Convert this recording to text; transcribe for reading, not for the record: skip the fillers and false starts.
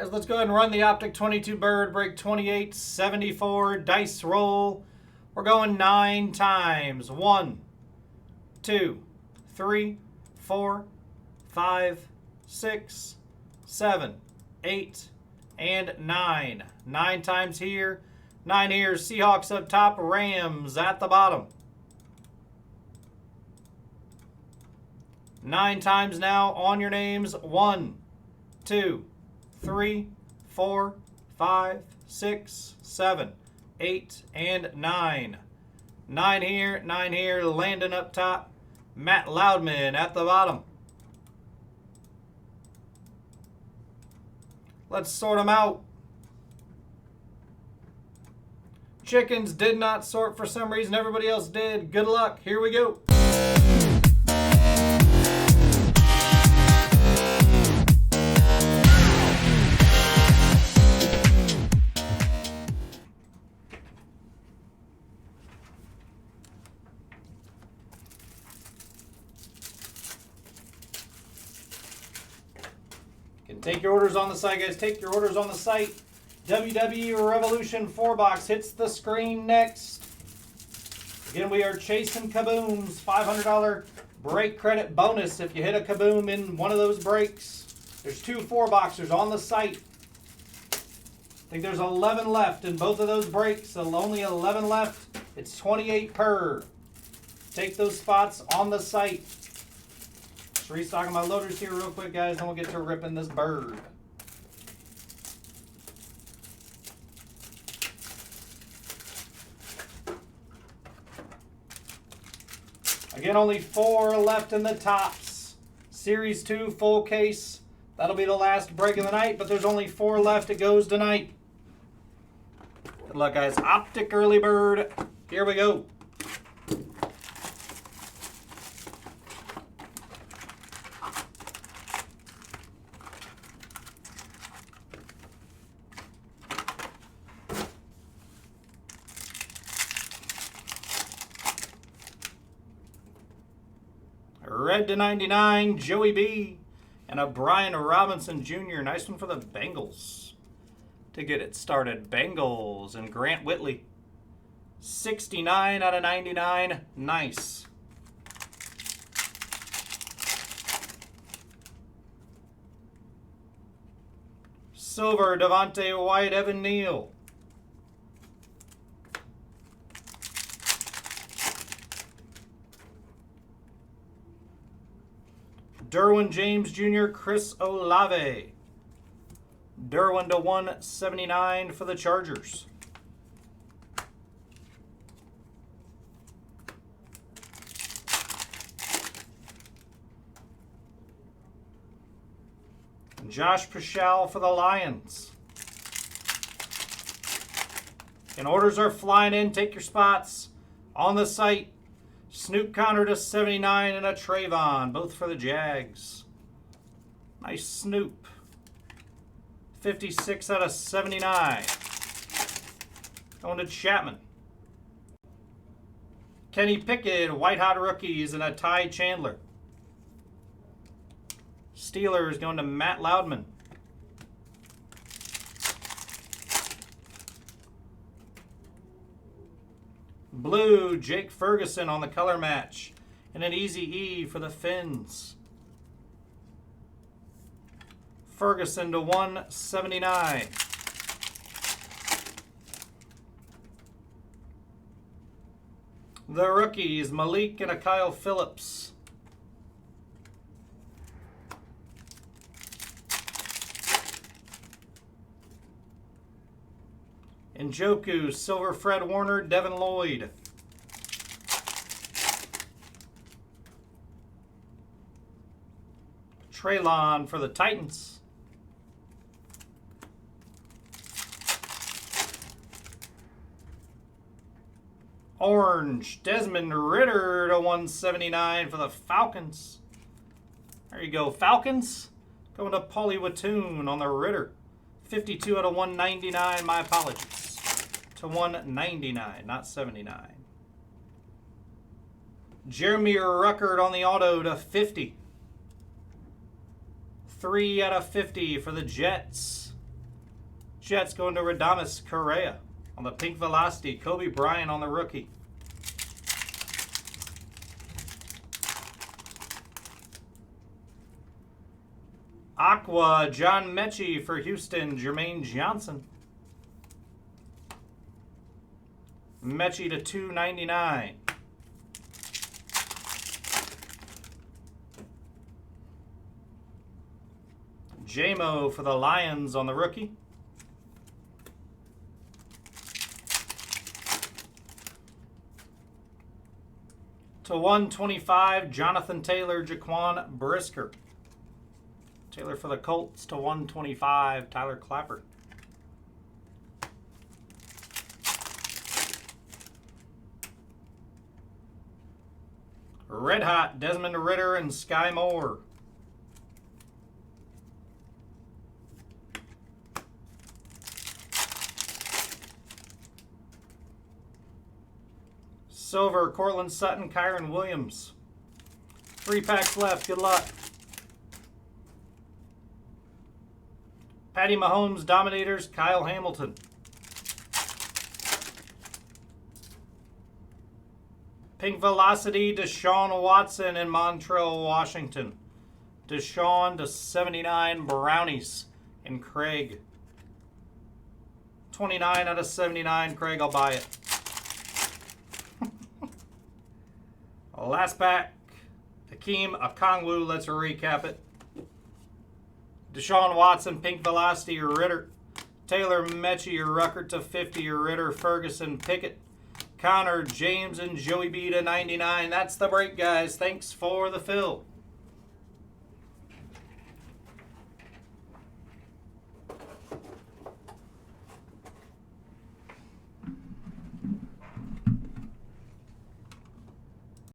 cars. Let's go ahead and run the Optic 22 Bird, break 2874, dice roll. We're going 9 times. 1, 2, 3, 4, 5, 6, 7, 8, and 9. 9 times here. 9 here. Seahawks up top, Rams at the bottom. 9 times now on your names. 1, 2, 3, 4, 5, 6, 7, 8, and 9. 9 here, 9 here. Landon up top. Matt Loudman at the bottom. Let's sort them out. Chickens did not sort for some reason. Everybody else did. Good luck. Here we go. Take your orders on the site, guys. Take your orders on the site. WWE Revolution 4-box hits the screen next. Again, we are chasing kabooms. $500 break credit bonus if you hit a kaboom in one of those breaks. There's 2 4-boxers on the site. I think there's 11 left in both of those breaks. So only 11 left. It's 28 per. Take those spots on the site. Restocking my loaders here real quick, guys, and we'll get to ripping this bird. Again, only 4 left in the tops. Series 2 full case. That'll be the last break of the night, but there's only 4 left. It goes tonight. Good luck, guys. Optic early bird. Here we go. Red to 99, Joey B. And a Brian Robinson Jr. Nice one for the Bengals. To get it started, Bengals and Grant Whitley. 69 out of 99. Nice. Silver, Devontae White, Evan Neal. Derwin James Jr., Chris Olave. Derwin to 179 for the Chargers. Josh Paschal for the Lions. And orders are flying in. Take your spots on the site. Snoop Conner to 79 and a Trayvon, both for the Jags. Nice Snoop. 56 out of 79. Going to Chapman. Kenny Pickett, White Hot Rookies, and a Ty Chandler. Steelers going to Matt Loudman. Blue, Jake Ferguson on the color match. And an easy E for the Finns. Ferguson to 179. The rookies, Malik and a Kyle Phillips. Njoku, Silver Fred Warner, Devin Lloyd. Traylon for the Titans. Orange, Desmond Ridder to 179 for the Falcons. There you go, Falcons. Going to Paulie Watoon on the Ridder. 52 out of 199, my apologies. To 199, not 79. Jeremy Ruckert on the auto to 50. 3 out of 50 for the Jets. Jets going to Radames Correa. On the pink velocity, Kobe Bryant on the rookie. Aqua, John Mechie for Houston, Jermaine Johnson. Mechie to 299. J-Mo for the Lions on the rookie. To 125, Jonathan Taylor, Jaquan Brisker. Taylor for the Colts to 125, Tyler Clapper. Red Hot, Desmond Ritter and Sky Moore. Silver, Cortland Sutton, Kyron Williams. 3 packs left. Good luck. Patty Mahomes, Dominators, Kyle Hamilton. Pink Velocity, Deshaun Watson in Montrell, Washington. Deshaun to 79, Brownies in Craig. 29 out of 79, Craig, I'll buy it. Last pack, Hakeem Okongwu, let's recap it. Deshaun Watson, Pink Velocity, Ritter. Taylor Mechie, Rucker to 50, Ritter, Ferguson, Pickett. Connor, James, and Joey B to 99. That's the break, guys. Thanks for the fill.